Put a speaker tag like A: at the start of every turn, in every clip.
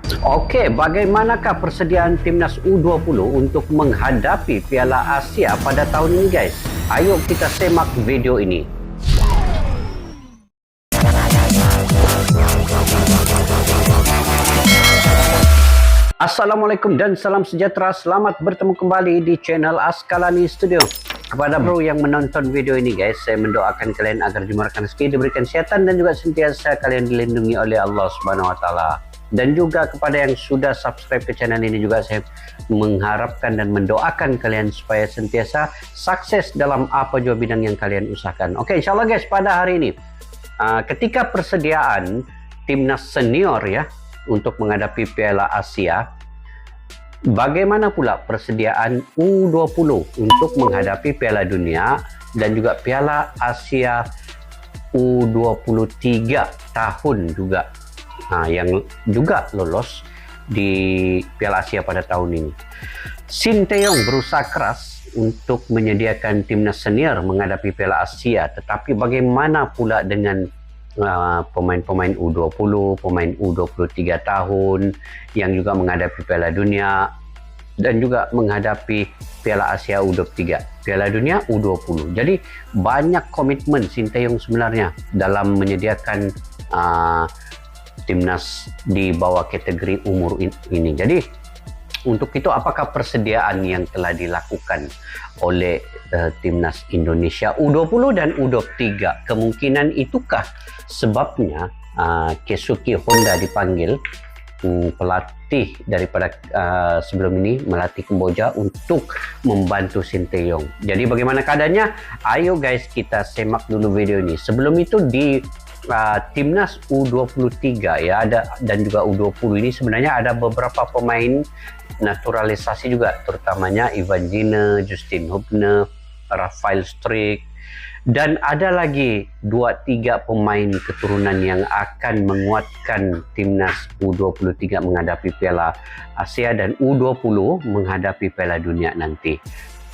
A: Okey, bagaimanakah persediaan timnas U20 untuk menghadapi Piala Asia pada tahun ini, guys? Ayo kita semak video ini. Assalamualaikum dan salam sejahtera. Selamat bertemu kembali di channel Askalani Studio. Kepada bro yang menonton video ini, guys, saya mendoakan kalian agar dimurahkan rezeki, diberikan kesihatan dan juga sentiasa kalian dilindungi oleh Allah Subhanahu wa taala. Dan juga kepada yang sudah subscribe ke channel ini juga saya mengharapkan dan mendoakan kalian supaya sentiasa sukses dalam apa jua bidang yang kalian usahakan. Okey, insyaallah guys, pada hari ini ketika persediaan timnas senior ya untuk menghadapi Piala Asia, bagaimana pula persediaan U20 untuk menghadapi Piala Dunia dan juga Piala Asia U23 tahun juga yang juga lolos di Piala Asia pada tahun ini. Sinteyong berusaha keras untuk menyediakan timnas senior menghadapi Piala Asia, tetapi bagaimana pula dengan pemain-pemain U20, pemain U23 tahun yang juga menghadapi Piala Dunia dan juga menghadapi Piala Asia U23, Piala Dunia U20. Jadi banyak komitmen Sinteyong sebenarnya dalam menyediakan timnas di bawah kategori umur ini. Jadi untuk itu, apakah persediaan yang telah dilakukan oleh timnas Indonesia U20 dan U23? Kemungkinan itukah sebabnya Keisuke Honda dipanggil pelatih daripada sebelum ini melatih Kamboja untuk membantu Sinteyong. Jadi bagaimana keadaannya? Ayo guys, kita semak dulu video ini. Sebelum itu di timnas U23 ya dan juga U20 ini sebenarnya ada beberapa pemain naturalisasi juga, terutamanya Ivan Gine, Justin Hubner, Rafael Strik, dan ada lagi 2-3 pemain keturunan yang akan menguatkan timnas U23 menghadapi Piala Asia dan U20 menghadapi Piala Dunia nanti.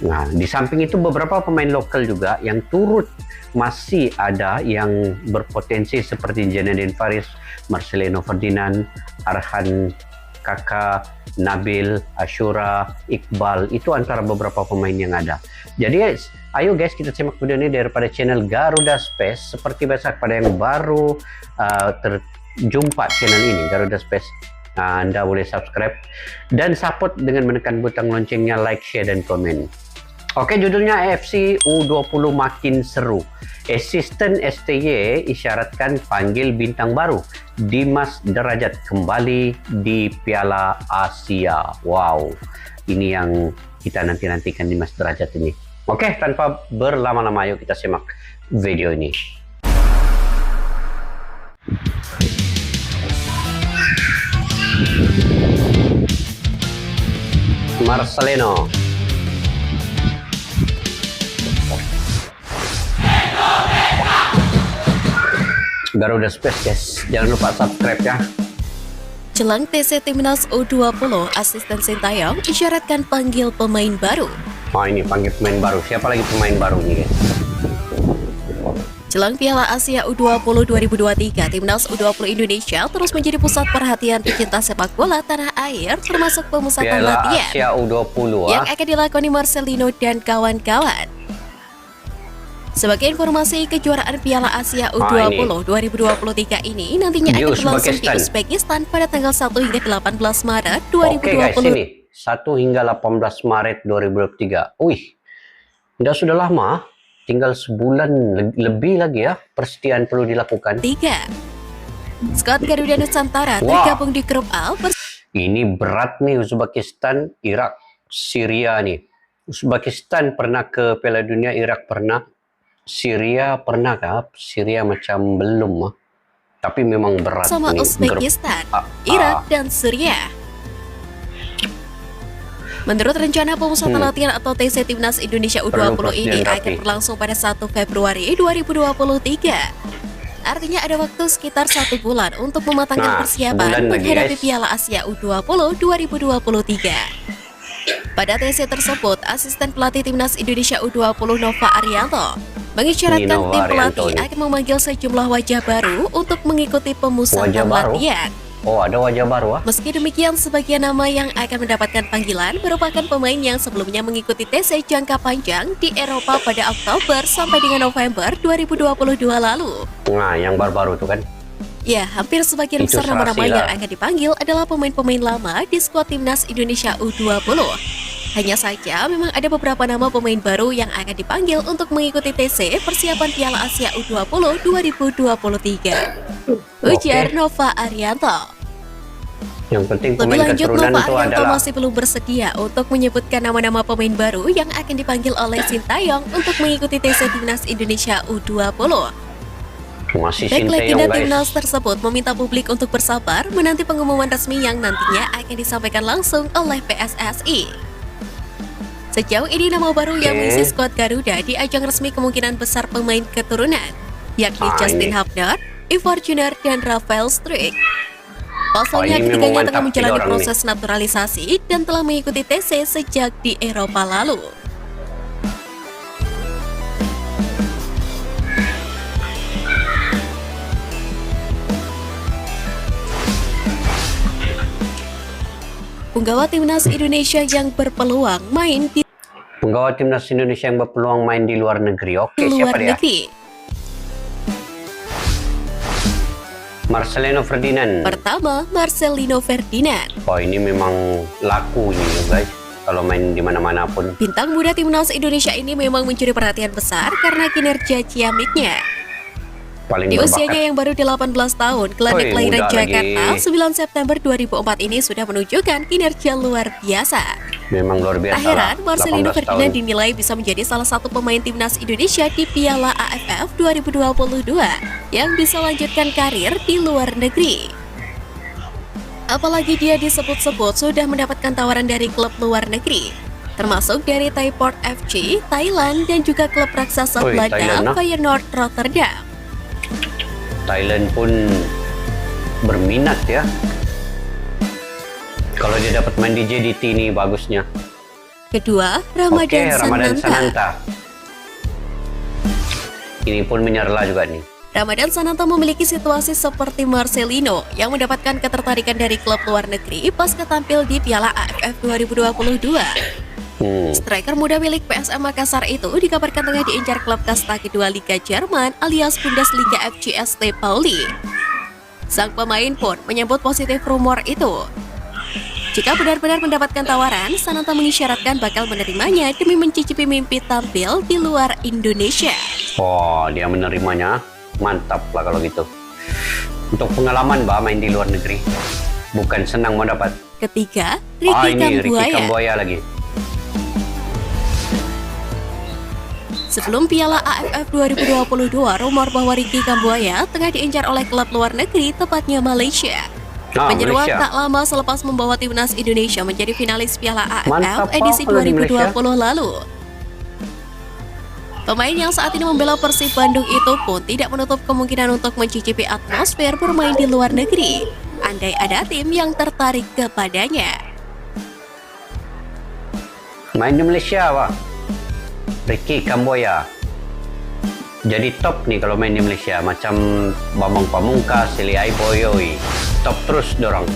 A: Nah, di samping itu beberapa pemain lokal juga yang turut masih ada yang berpotensi seperti Janadin Faris, Marcelino Ferdinand, Arhan Kaka, Nabil, Ashura, Iqbal. Itu antara beberapa pemain yang ada. Jadi guys, ayo guys kita simak video ini daripada channel Garuda Space. Seperti biasa, kepada yang baru terjumpa channel ini Garuda Space, Anda boleh subscribe dan support dengan menekan butang loncengnya, like, share, dan komen. Oke, judulnya AFC U20 makin seru. Asisten STY isyaratkan panggil bintang baru. Dimas Derajat kembali di Piala Asia. Wow, ini yang kita nantikan Dimas Derajat ini. Oke, tanpa berlama-lama ayo kita simak video ini. Marcelino. Garuda Space guys, jangan lupa subscribe ya.
B: Jelang TC Timnas U20, asisten Sinteyong isyaratkan panggil pemain baru.
A: Ini panggil pemain baru. Siapa lagi pemain baru nih guys?
B: Jelang Piala Asia U20 2023, Timnas U20 Indonesia terus menjadi pusat perhatian pecinta sepak bola tanah air, termasuk pemusatan
A: Piala
B: latihan
A: Asia U20
B: yang akan dilakoni Marcelino dan kawan-kawan. Sebagai informasi, kejuaraan Piala Asia U20 2023 ini nantinya akan berlangsung di Uzbekistan pada tanggal 1 hingga 18 Maret 2020.
A: Oke guys, ini 1 hingga 18 Maret 2023. Wih, sudah lama, tinggal sebulan lebih lagi ya persediaan perlu dilakukan.
B: 3. Skuad Garuda Nusantara tergabung di grup A.
A: Ini berat nih, Uzbekistan, Irak, Syria nih. Uzbekistan pernah ke Piala Dunia, Irak pernah. Syria pernah kah? Syria macam belum, tapi memang berat
B: sama
A: nih,
B: Uzbekistan, Irak, dan Syria. Menurut rencana pemusatan latihan atau TC Timnas Indonesia U20 ini akan berlangsung pada 1 Februari 2023. Artinya ada waktu sekitar 1 bulan untuk mematangkan persiapan menghadapi Piala Asia U20 2023. Pada TC tersebut, asisten pelatih Timnas Indonesia U20 Nova Arianto mengisyaratkan tim pelatih akan memanggil sejumlah wajah baru untuk mengikuti pemusatan latihan.
A: Oh, ada wajah baru ah.
B: Meski demikian, sebagian nama yang akan mendapatkan panggilan merupakan pemain yang sebelumnya mengikuti TC jangka panjang di Eropa pada Oktober sampai dengan November 2022 lalu.
A: Nah, yang baru-baru tuh kan.
B: Ya, hampir sebagian besar nama-nama yang akan dipanggil adalah pemain-pemain lama di skuad Timnas Indonesia U20. Hanya saja, memang ada beberapa nama pemain baru yang akan dipanggil untuk mengikuti TC persiapan Piala Asia U20 2023. Ujar Nova Arianto.
A: Yang penting
B: Lebih
A: pemain
B: lanjut,
A: keturunan
B: Nova
A: itu
B: Arianto
A: adalah
B: masih belum bersedia untuk menyebutkan nama-nama pemain baru yang akan dipanggil oleh Sintayong untuk mengikuti TC Timnas Indonesia U20.
A: masih
B: Back legenda
A: Sintayong, guys.
B: Timnas tersebut meminta publik untuk bersabar menanti pengumuman resmi yang nantinya akan disampaikan langsung oleh PSSI. Sejauh ini nama baru yang mengisi skuad Garuda di ajang resmi kemungkinan besar pemain keturunan, yakni Justin Hubner, Ivar Junior, dan Rafael Struijk. Pasalnya
A: ini
B: ketiganya
A: memang
B: tengah
A: mantap
B: menjalani
A: orang
B: proses naturalisasi dan telah mengikuti TC sejak di Eropa lalu. Penggawa Timnas Indonesia yang berpeluang main di
A: Penggawa Timnas Indonesia yang berpeluang main di luar negeri. Oke,
B: luar
A: siapa dia?
B: negeri.
A: Marcelino Ferdinand.
B: Pertama, Marcelino Ferdinand.
A: Oh, ini memang laku ini guys. Kalau main di mana-mana pun.
B: Bintang muda Timnas Indonesia ini memang mencuri perhatian besar karena kinerja ciamiknya.
A: Paling
B: Di
A: berbakat.
B: usianya yang baru 18 tahun, gelandang kelahiran
A: muda
B: Jakarta
A: lagi.
B: 9 September 2004 ini sudah menunjukkan kinerja luar biasa.
A: Memang luar biasa.
B: Tak heran,
A: lah,
B: Marcelino
A: 18
B: Ferdinand
A: tahun.
B: dinilai bisa menjadi salah satu pemain Timnas Indonesia di Piala AFF 2022 yang bisa lanjutkan karir di luar negeri. Apalagi dia disebut-sebut sudah mendapatkan tawaran dari klub luar negeri, termasuk dari Thaiport FC, Thailand, dan juga klub raksasa Belanda,
A: Thailand, nah.
B: Feyenoord Rotterdam.
A: Thailand pun berminat ya. Kalau dia dapat main di JDT ini bagusnya.
B: Kedua, Ramadan
A: Ramadan
B: Sananta.
A: Sananta. Ini pun menyerlah juga nih.
B: Ramadan Sananta memiliki situasi seperti Marcelino yang mendapatkan ketertarikan dari klub luar negeri pasca tampil di Piala AFF 2022. Striker muda milik PSM Makassar itu dikabarkan tengah diincar klub kasta kedua Liga Jerman alias Bundesliga FC St. Pauli. Sang pemain pun menyebut positif rumor itu. Jika benar-benar mendapatkan tawaran, Sananta mengisyaratkan bakal menerimanya demi mencicipi mimpi tampil di luar Indonesia.
A: Oh, dia menerimanya. Mantap lah kalau gitu. Untuk pengalaman main di luar negeri. Bukan senang mau dapat.
B: Ketiga, Ricky
A: Ricky Kambuaya lagi.
B: Sebelum Piala AFF 2022, rumor bahwa Ricky Kambuaya tengah diincar oleh klub luar negeri, tepatnya Malaysia. Menyeruak
A: Malaysia.
B: tak lama selepas membawa Timnas Indonesia menjadi finalis Piala AFF
A: Mantap,
B: edisi
A: kalau di
B: 2020 lalu. Pemain yang saat ini membela Persib Bandung itu pun tidak menutup kemungkinan untuk mencicipi atmosfer bermain di luar negeri, andai ada tim yang tertarik kepadanya.
A: Main di Malaysia, Pak. Ricky Kambuaya. Jadi top nih kalau main di Malaysia. Macam Bambang Pamungkas, Sili Aiboyoi. Top terus dorong.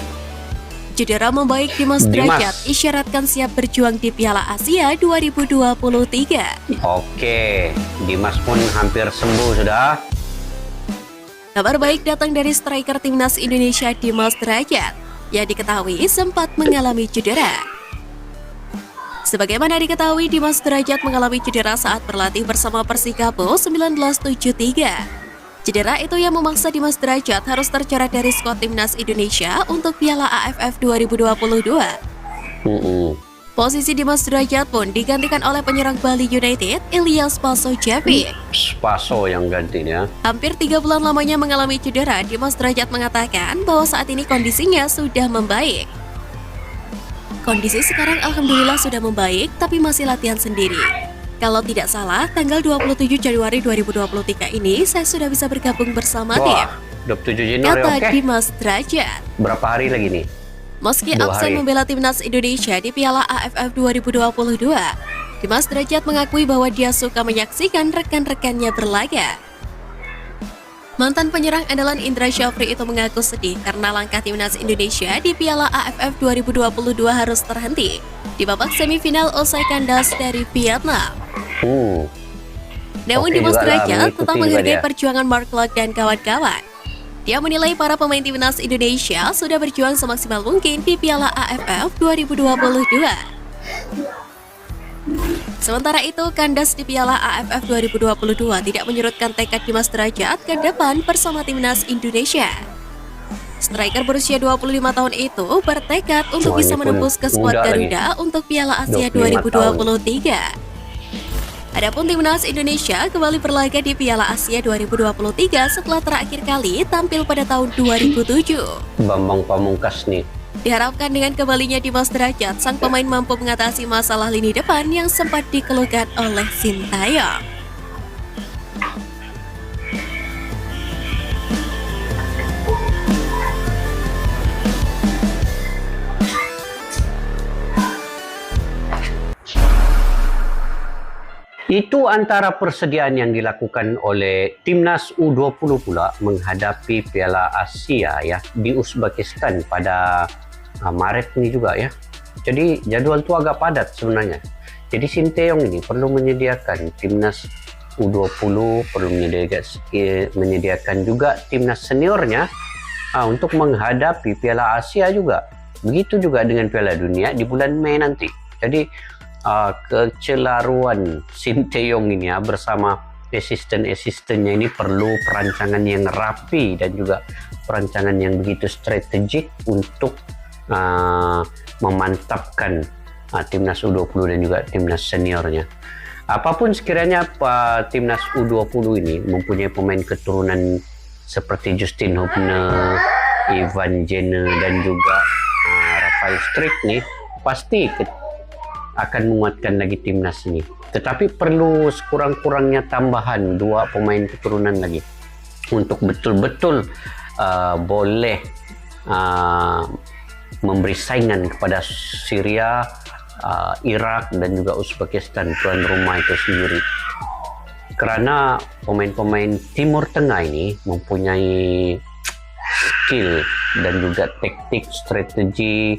B: Cedera membaik Dimas Derajat isyaratkan siap berjuang di Piala Asia 2023.
A: Oke, Dimas pun hampir sembuh sudah.
B: Kabar baik datang dari striker Timnas Indonesia Dimas Derajat yang diketahui sempat mengalami cedera. Sebagaimana diketahui, Dimas Derajat mengalami cedera saat berlatih bersama Persikabo 1973. Cedera itu yang memaksa Dimas Derajat harus tercoret dari skuad Timnas Indonesia untuk Piala AFF 2022. Posisi Dimas Derajat pun digantikan oleh penyerang Bali United, Ilyas Paso Javi.
A: Paso yang gantinya.
B: Hampir 3 bulan lamanya mengalami cedera, Dimas Derajat mengatakan bahwa saat ini kondisinya sudah membaik. Kondisi sekarang alhamdulillah sudah membaik, tapi masih latihan sendiri. Kalau tidak salah, tanggal 27 Januari 2023 ini saya sudah bisa bergabung bersama tim.
A: 27 Januari,
B: kata
A: oke.
B: Dimas Derajat.
A: Berapa hari lagi nih?
B: Meski
A: 2
B: absen
A: hari.
B: membela Timnas Indonesia di Piala AFF 2022, Dimas Derajat mengakui bahwa dia suka menyaksikan rekan-rekannya berlaga. Mantan penyerang andalan Indra Syafri itu mengaku sedih karena langkah timnas Indonesia di Piala AFF 2022 harus terhenti di babak semifinal usai kandas dari Vietnam. Namun Dimas Derajat tetap menghargai perjuangan Mark Klok dan kawan-kawan. Dia menilai para pemain timnas Indonesia sudah berjuang semaksimal mungkin di Piala AFF 2022. Sementara itu, kandas di Piala AFF 2022 tidak menyurutkan tekad Dimas Derajat ke depan bersama timnas Indonesia. Striker berusia 25 tahun itu bertekad untuk bisa menembus ke skuad Garuda untuk Piala Asia 2023. Adapun timnas Indonesia kembali berlaga di Piala Asia 2023 setelah terakhir kali tampil pada tahun 2007.
A: Bambang Pamungkas nih.
B: Diharapkan dengan kembalinya Dimas Derajat, sang pemain mampu mengatasi masalah lini depan yang sempat dikeluhkan oleh Sintayong.
A: Itu antara persediaan yang dilakukan oleh Timnas U20 pula menghadapi Piala Asia ya di Uzbekistan pada Maret ini juga ya. Jadi jadwal itu agak padat sebenarnya. Jadi Sintayong ini perlu menyediakan Timnas U20, perlu menyediakan juga Timnas seniornya untuk menghadapi Piala Asia juga. Begitu juga dengan Piala Dunia di bulan Mei nanti. Jadi kecelaruan Sintayong ini ya bersama asisten-asistennya ini perlu perancangan yang rapi dan juga perancangan yang begitu strategik untuk memantapkan timnas U20 dan juga timnas seniornya. Apapun sekiranya timnas U20 ini mempunyai pemain keturunan seperti Justin Hubner, Ivan Jenner dan juga Rafael Strik nih pasti akan menguatkan lagi timnas ini. Tetapi perlu sekurang-kurangnya tambahan 2 pemain keturunan lagi untuk betul-betul boleh memberi saingan kepada Syria, Irak dan juga Uzbekistan tuan rumah itu sendiri. Karena pemain-pemain Timur Tengah ini mempunyai skill dan juga taktik strategi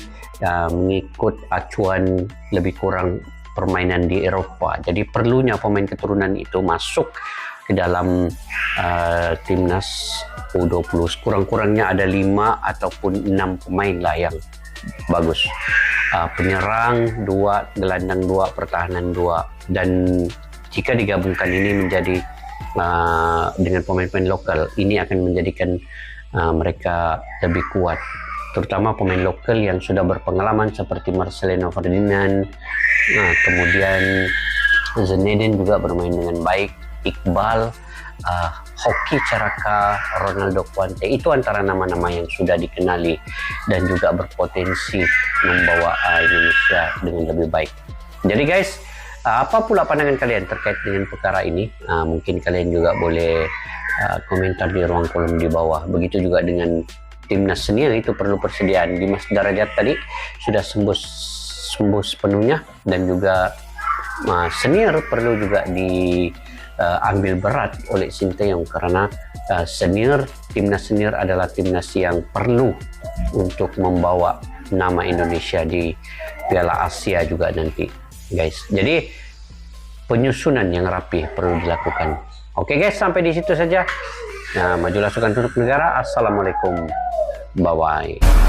A: mengikut acuan lebih kurang permainan di Eropa. Jadi perlunya pemain keturunan itu masuk ke dalam timnas U20. Kurang-kurangnya ada 5 ataupun 6 pemain lah yang bagus. Penyerang 2, gelandang 2, pertahanan 2. Dan jika digabungkan ini menjadi dengan pemain-pemain lokal, ini akan menjadikan mereka lebih kuat. Terutama pemain lokal yang sudah berpengalaman seperti Marcelino Ferdinand, kemudian Zinedine juga bermain dengan baik, Iqbal, Hoki Caraka, Ronaldo Kuante, itu antara nama-nama yang sudah dikenali dan juga berpotensi membawa Indonesia dengan lebih baik. Jadi guys, apa pula pandangan kalian terkait dengan perkara ini? Mungkin kalian juga boleh komentar di ruang kolom di bawah. Begitu juga dengan timnas senior, itu perlu persediaan. Dimas Derajat tadi sudah sembuh sepenuhnya, dan juga senior perlu juga diambil berat oleh Sintayong, karena timnas senior adalah timnas yang perlu untuk membawa nama Indonesia di Piala Asia juga nanti, guys. Jadi penyusunan yang rapi perlu dilakukan. Oke guys, sampai di situ saja. Majulah Sukan Tunduk Negara. Assalamualaikum. Bye-bye.